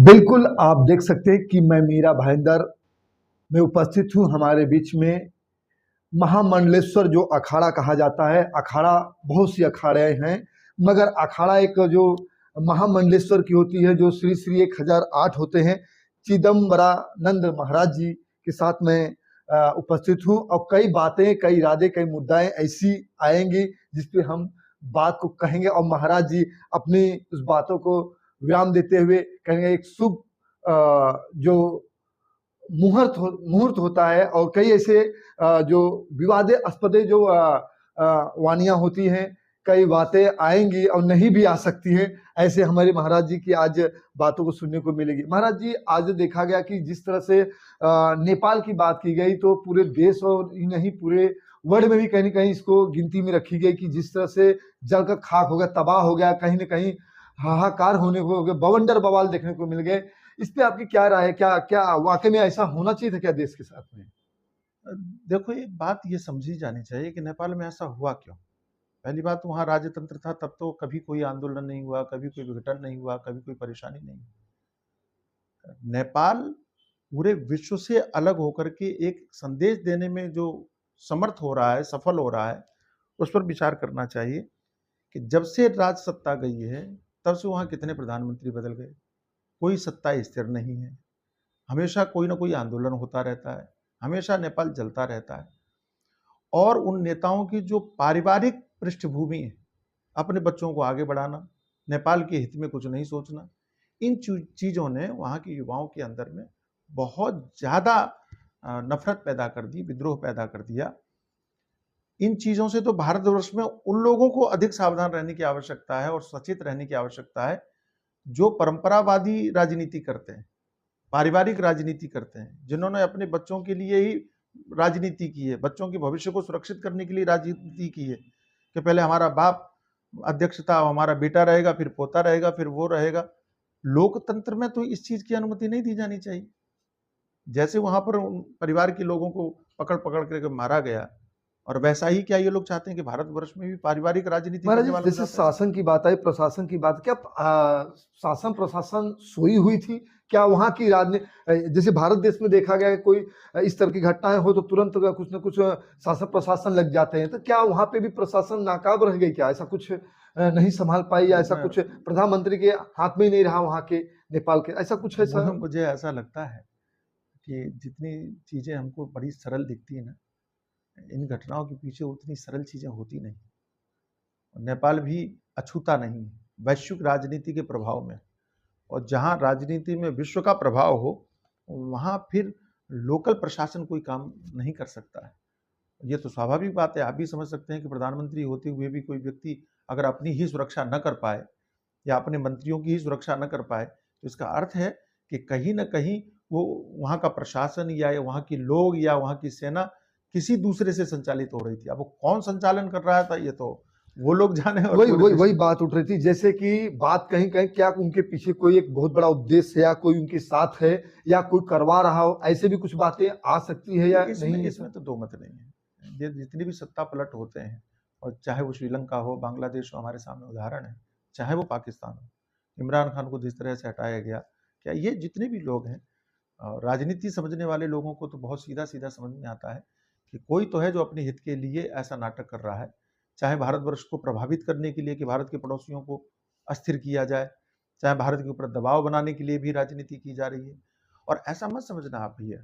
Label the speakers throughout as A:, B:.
A: बिल्कुल, आप देख सकते हैं कि मैं मीरा भाईंदर में उपस्थित हूँ। हमारे बीच में महामंडलेश्वर जो अखाड़ा कहा जाता है, अखाड़ा बहुत सी अखाड़े हैं, मगर अखाड़ा एक जो महामंडलेश्वर की होती है, जो श्री श्री 1008 होते हैं, चिदम्बरानंद महाराज जी के साथ मैं उपस्थित हूँ। और कई बातें, कई इरादे, कई मुद्दाएं ऐसी आएंगी जिस पे हम बात को कहेंगे और महाराज जी अपनी उस बातों को विराम देते हुए कहेंगे एक शुभ जो मुहूर्त होता है। और कई ऐसे जो विवादास्पद जो वानियां होती हैं, कई बातें आएंगी और नहीं भी आ सकती है। ऐसे हमारे महाराज जी की आज बातों को सुनने को मिलेगी। महाराज जी, आज देखा गया कि जिस तरह से नेपाल की बात की गई, तो पूरे देश और ही नहीं पूरे वर्ल्ड में भी कहीं ना कहीं इसको गिनती में रखी गई कि जिस तरह से जल का खाक हो गया, तबाह हो गया, कहीं ना कहीं हाहाकार होने को हो गया, बवंडर बवाल देखने को मिल गए। इस पे आपकी क्या राय है? क्या क्या वाकई में ऐसा होना चाहिए था क्या देश के साथ में?
B: देखो, एक बात ये समझी जानी चाहिए कि नेपाल में ऐसा हुआ क्यों। पहली बात, वहाँ राजतंत्र था, तब तो कभी कोई आंदोलन नहीं हुआ, कभी कोई विघटन नहीं हुआ, कभी कोई परेशानी नहीं हुई। नेपाल पूरे विश्व से अलग होकर के एक संदेश देने में जो समर्थ हो रहा है, सफल हो रहा है, उस पर विचार करना चाहिए कि जब से राज सत्ता गई है तब से वहाँ कितने प्रधानमंत्री बदल गए। कोई सत्ता स्थिर नहीं है, हमेशा कोई ना कोई आंदोलन होता रहता है, हमेशा नेपाल जलता रहता है। और उन नेताओं की जो पारिवारिक पृष्ठभूमि है, अपने बच्चों को आगे बढ़ाना, नेपाल के हित में कुछ नहीं सोचना, इन चीज़ों ने वहाँ के युवाओं के अंदर में बहुत ज़्यादा नफरत पैदा कर दी, विद्रोह पैदा कर दिया। इन चीज़ों से तो भारतवर्ष में उन लोगों को अधिक सावधान रहने की आवश्यकता है और सचेत रहने की आवश्यकता है जो परंपरावादी राजनीति करते हैं, पारिवारिक राजनीति करते हैं, जिन्होंने अपने बच्चों के लिए ही राजनीति की है, बच्चों के भविष्य को सुरक्षित करने के लिए राजनीति की है कि पहले हमारा बाप अध्यक्ष था, हमारा बेटा रहेगा, फिर पोता रहेगा, फिर वो रहेगा। लोकतंत्र में तो इस चीज की अनुमति नहीं दी जानी चाहिए। जैसे वहां पर परिवार के लोगों को पकड़ पकड़ करके मारा गया, और वैसा ही क्या ये लोग चाहते हैं कि भारतवर्ष में भी पारिवारिक राजनीति
A: महाराज
B: करने
A: जी,
B: वालों के
A: जैसे
B: साथ
A: शासन की बात आई, प्रशासन की बात, क्या शासन प्रशासन सोई हुई थी क्या वहाँ की राजनीति? जैसे भारत देश में देखा गया है, कोई इस तरह की घटनाएं हो तो तुरंत कुछ न कुछ शासन प्रशासन लग जाते हैं, तो क्या वहाँ पे भी प्रशासन नाकाब रह गई क्या? ऐसा कुछ नहीं संभाल पाई, या ऐसा कुछ प्रधानमंत्री के हाथ में ही नहीं रहा वहाँ के नेपाल के, ऐसा कुछ है सर?
B: मुझे ऐसा लगता है कि जितनी चीजें हमको बड़ी सरल दिखती है ना, इन घटनाओं के पीछे उतनी सरल चीजें होती नहीं। नेपाल भी अछूता नहीं है वैश्विक राजनीति के प्रभाव में, और जहां राजनीति में विश्व का प्रभाव हो वहां फिर लोकल प्रशासन कोई काम नहीं कर सकता है। ये तो स्वाभाविक बात है। आप भी समझ सकते हैं कि प्रधानमंत्री होते हुए भी कोई व्यक्ति अगर अपनी ही सुरक्षा न कर पाए या अपने मंत्रियों की ही सुरक्षा न कर पाए, तो इसका अर्थ है कि कहीं ना कहीं वो वहाँ का प्रशासन या वहाँ के लोग या वहाँ की सेना किसी दूसरे से संचालित हो रही थी। अब वो कौन संचालन कर रहा था ये तो वो लोग जाने। और
A: वही बात उठ रही थी, जैसे कि बात कहीं कहीं क्या उनके पीछे कोई एक बहुत बड़ा उद्देश्य है, या कोई उनके साथ है, या कोई करवा रहा हो, ऐसे भी कुछ बातें आ सकती है या नहीं?
B: इसमें तो दो मत नहीं है। ये जितने भी सत्ता पलट होते हैं, और चाहे वो श्रीलंका हो, बांग्लादेश हो, हमारे सामने उदाहरण है, चाहे वो पाकिस्तान हो, इमरान खान को जिस तरह से हटाया गया, क्या ये जितने भी लोग हैं, राजनीति समझने वाले लोगों को तो बहुत सीधा सीधा समझ में आता है कि कोई तो है जो अपने हित के लिए ऐसा नाटक कर रहा है, चाहे भारतवर्ष को प्रभावित करने के लिए कि भारत के पड़ोसियों को अस्थिर किया जाए, चाहे भारत के ऊपर दबाव बनाने के लिए भी राजनीति की जा रही है। और ऐसा मत समझना आप भैया,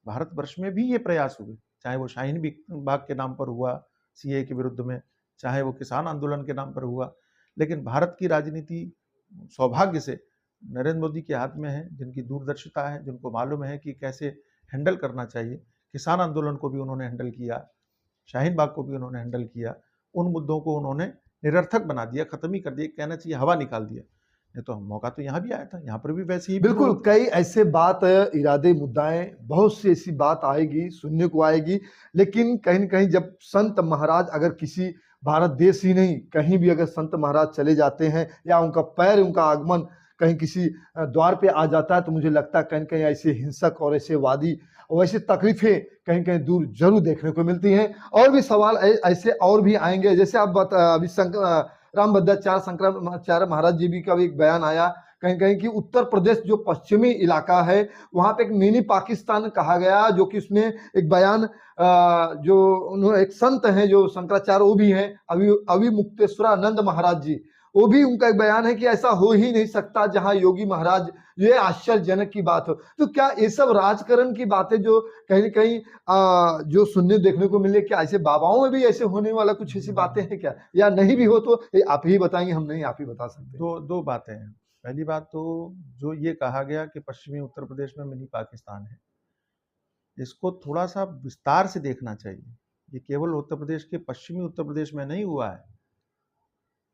B: भारतवर्ष में भी ये प्रयास हुए, चाहे वो शाहीन बाग के नाम पर हुआ सीए के विरुद्ध में, चाहे वो किसान आंदोलन के नाम पर हुआ, लेकिन भारत की राजनीति सौभाग्य से नरेंद्र मोदी के हाथ में है, जिनकी दूरदर्शिता है, जिनको मालूम है कि कैसे हैंडल करना चाहिए। किसान आंदोलन को भी उन्होंने हैंडल किया, शाहीन बाग को भी उन्होंने हैंडल किया, उन मुद्दों को उन्होंने निरर्थक बना दिया, खत्म ही कर दिया, कहना चाहिए हवा निकाल दिया। नहीं तो मौका तो यहाँ भी आया था, यहाँ पर भी वैसे ही
A: बिल्कुल कई ऐसे बात, इरादे, मुद्दाएं, बहुत सी ऐसी बात आएगी, सुनने को आएगी। लेकिन कहीं न कहीं जब संत महाराज अगर किसी भारत देश ही नहीं कहीं भी अगर संत महाराज चले जाते हैं, या उनका पैर, उनका आगमन कहीं किसी द्वार पे आ जाता है, तो मुझे लगता है कहीं कहीं ऐसे हिंसक और ऐसे वादी और ऐसी तकलीफें कहीं कहीं दूर जरूर देखने को मिलती हैं। और भी सवाल ऐसे और भी आएंगे, जैसे आप अभी रामभद्राचार्य शंकराचार्य महाराज जी भी का भी एक बयान आया कहीं कहीं कि उत्तर प्रदेश जो पश्चिमी इलाका है वहाँ पे एक मिनी पाकिस्तान कहा गया, जो कि उसमें एक बयान जो उन्होंने एक संत हैं जो शंकराचार्य वो भी हैं, अविमुक्तेश्वरानंद महाराज जी, वो भी उनका एक बयान है कि ऐसा हो ही नहीं सकता जहां योगी महाराज, ये आश्चर्यजनक की बात हो। तो क्या ये सब राजकरण की बातें जो कहीं न कहीं जो सुनने देखने को मिले, क्या ऐसे बाबाओं में भी ऐसे होने वाला कुछ ऐसी बातें हैं क्या, या नहीं भी हो तो ये आप ही बताएंगे, हम नहीं आप ही बता सकते?
B: दो बातें हैं। पहली बात तो जो ये कहा गया कि पश्चिमी उत्तर प्रदेश में मिनी पाकिस्तान है, इसको थोड़ा सा विस्तार से देखना चाहिए। ये केवल उत्तर प्रदेश के पश्चिमी उत्तर प्रदेश में नहीं हुआ है।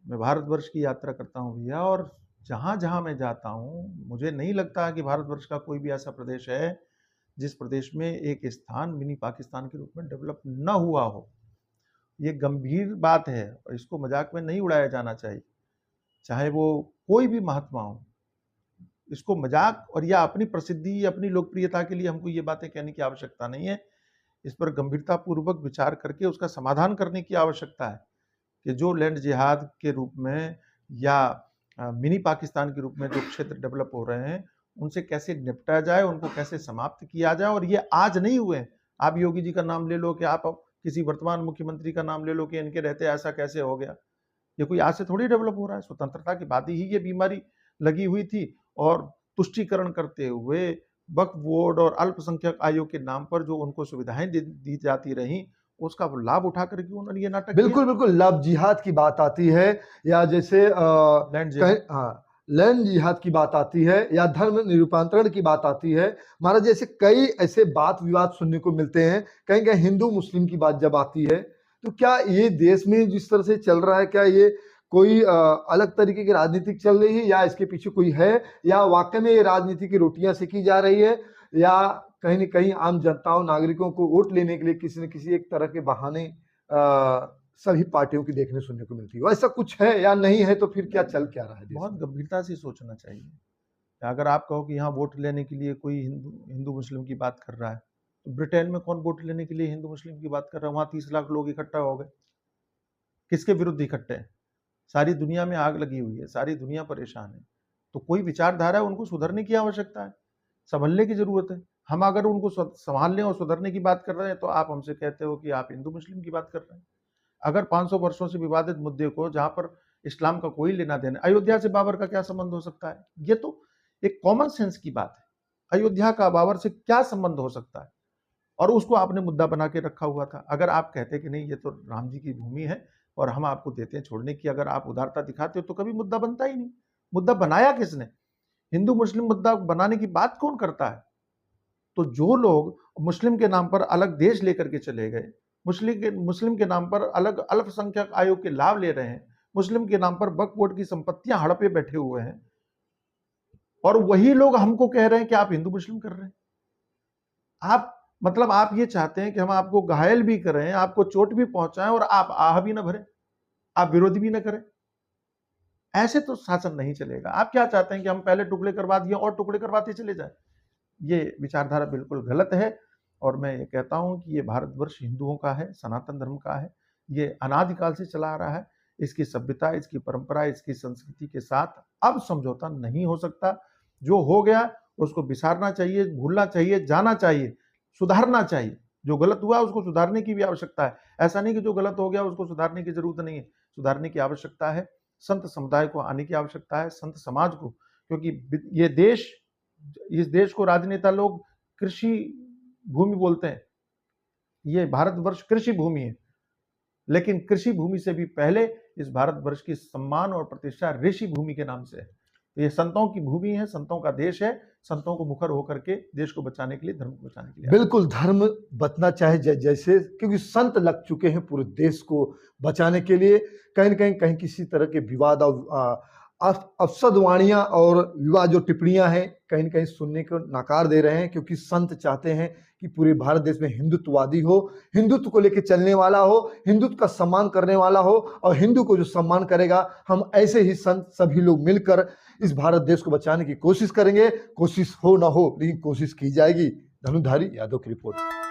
B: मैं भारतवर्ष की यात्रा करता हूँ भैया, और जहाँ जहाँ मैं जाता हूँ मुझे नहीं लगता कि भारतवर्ष का कोई भी ऐसा प्रदेश है जिस प्रदेश में एक स्थान मिनी पाकिस्तान के रूप में डेवलप न हुआ हो। ये गंभीर बात है और इसको मजाक में नहीं उड़ाया जाना चाहिए, चाहे वो कोई भी महात्मा हो। इसको मजाक और या अपनी प्रसिद्धि, अपनी लोकप्रियता के लिए हमको ये बातें कहने की आवश्यकता नहीं है। इस पर गंभीरतापूर्वक विचार करके उसका समाधान करने की आवश्यकता है कि जो लैंड जिहाद के रूप में या मिनी पाकिस्तान के रूप में जो क्षेत्र डेवलप हो रहे हैं, उनसे कैसे निपटा जाए, उनको कैसे समाप्त किया जाए। और ये आज नहीं हुए। आप योगी जी का नाम ले लो, कि आप किसी वर्तमान मुख्यमंत्री का नाम ले लो कि इनके रहते ऐसा कैसे हो गया। ये कोई आज से थोड़ी डेवलप हो रहा है। स्वतंत्रता के बाद ही ये बीमारी लगी हुई थी, और तुष्टीकरण करते हुए वक्फ बोर्ड और अल्पसंख्यक आयोग के नाम पर जो उनको सुविधाएं दी जाती रहीं, उसका लाभ उठा करके उन्होंने ये नाटक
A: बिल्कुल बिल्कुल, लव जिहाद की बात आती है, या जैसे लैंड जिहाद की बात आती है, या धर्म निरूपांतरण की बात आती है। महाराज जैसे कई ऐसे बात विवाद सुनने को मिलते हैं, कहीं कहीं हिंदू मुस्लिम की बात जब आती है, तो क्या ये देश में जिस तरह से चल रहा है, क्या ये कोई अलग तरीके की राजनीति चल रही है, या इसके पीछे कोई है, या वाकई में ये राजनीति की रोटियां सेकी जा रही है, या कहीं न कहीं आम जनताओं नागरिकों को वोट लेने के लिए किसी न किसी एक तरह के बहाने सभी पार्टियों की देखने सुनने को मिलती है? ऐसा कुछ है या नहीं है, तो फिर क्या चल क्या रहा है?
B: बहुत गंभीरता से सोचना चाहिए। अगर आप कहो कि यहाँ वोट लेने के लिए कोई हिंदू मुस्लिम की बात कर रहा है, तो ब्रिटेन में कौन वोट लेने के लिए हिंदू मुस्लिम की बात कर रहा है? वहाँ 30 लाख लोग इकट्ठा हो गए। किसके विरुद्ध इकट्ठे हैं? सारी दुनिया में आग लगी हुई है, सारी दुनिया परेशान है। तो कोई विचारधारा है, उनको सुधरने की आवश्यकता है, संभलने की जरूरत है। हम अगर उनको संभालने और सुधरने की बात कर रहे हैं, तो आप हमसे कहते हो कि आप हिंदू मुस्लिम की बात कर रहे हैं। अगर 500 वर्षों से विवादित मुद्दे को, जहां पर इस्लाम का कोई लेना देना, अयोध्या से बाबर का क्या संबंध हो सकता है? ये तो एक कॉमन सेंस की बात है। अयोध्या का बाबर से क्या संबंध हो सकता है? और उसको आपने मुद्दा बना के रखा हुआ था। अगर आप कहते कि नहीं, ये तो राम जी की भूमि है और हम आपको देते हैं छोड़ने की, अगर आप उदारता दिखाते हो, तो कभी मुद्दा बनता ही नहीं। मुद्दा बनाया किसने? हिंदू मुस्लिम मुद्दा बनाने की बात कौन करता है? तो जो लोग मुस्लिम के नाम पर अलग देश लेकर के चले गए, मुस्लिम के नाम पर अलग अल्पसंख्यक आयोग के लाभ ले रहे हैं, मुस्लिम के नाम पर वक्फ बोर्ड की संपत्तियां हड़पे बैठे हुए हैं, और वही लोग हमको कह रहे हैं कि आप हिंदू मुस्लिम कर रहे हैं। आप मतलब आप ये चाहते हैं कि हम आपको घायल भी करें, आपको चोट भी पहुंचाएं, और आप आह भी ना भरें, आप विरोध भी ना करें। ऐसे तो शासन नहीं चलेगा। आप क्या चाहते हैं कि हम पहले टुकड़े करवा दिए और टुकड़े करवाते चले जाए? ये विचारधारा बिल्कुल गलत है। और मैं ये कहता हूं कि ये भारतवर्ष हिंदुओं का है, सनातन धर्म का है। ये अनादिकाल से चला आ रहा है। इसकी सभ्यता, इसकी परंपरा, इसकी संस्कृति के साथ अब समझौता नहीं हो सकता। जो हो गया उसको विसारना चाहिए, भूलना चाहिए, जाना चाहिए, सुधारना चाहिए। जो गलत हुआ उसको सुधारने की भी आवश्यकता है। ऐसा नहीं कि जो गलत हो गया उसको सुधारने की जरूरत नहीं है, सुधारने की आवश्यकता है। संत समुदाय को आने की आवश्यकता है, संत समाज को, क्योंकि ये देश, इस देश को राजनेता लोग कृषि भूमि बोलते हैं। ये भारतवर्ष कृषि भूमि है, लेकिन कृषि भूमि से भी पहले इस भारतवर्ष की सम्मान और प्रतिष्ठा ऋषि भूमि के नाम से है। तो ये संतों की भूमि है, संतों का देश है। संतों को मुखर होकर के देश को बचाने के लिए, धर्म को बचाने के लिए,
A: बिल्कुल धर्म बचना चाहे जैसे, क्योंकि संत लग चुके हैं पूरे देश को बचाने के लिए। कहीं न कहीं किसी तरह के विवाद और अफसद वाणियां और विवाद जो टिप्पणियां हैं, कहीं न कहीं सुनने को नकार दे रहे हैं, क्योंकि संत चाहते हैं कि पूरे भारत देश में हिंदुत्ववादी हो, हिंदुत्व को लेकर चलने वाला हो, हिंदुत्व का सम्मान करने वाला हो, और हिंदू को जो सम्मान करेगा, हम ऐसे ही संत सभी लोग मिलकर इस भारत देश को बचाने की कोशिश करेंगे। कोशिश हो ना हो, लेकिन कोशिश की जाएगी। धनुधारी यादव की रिपोर्ट।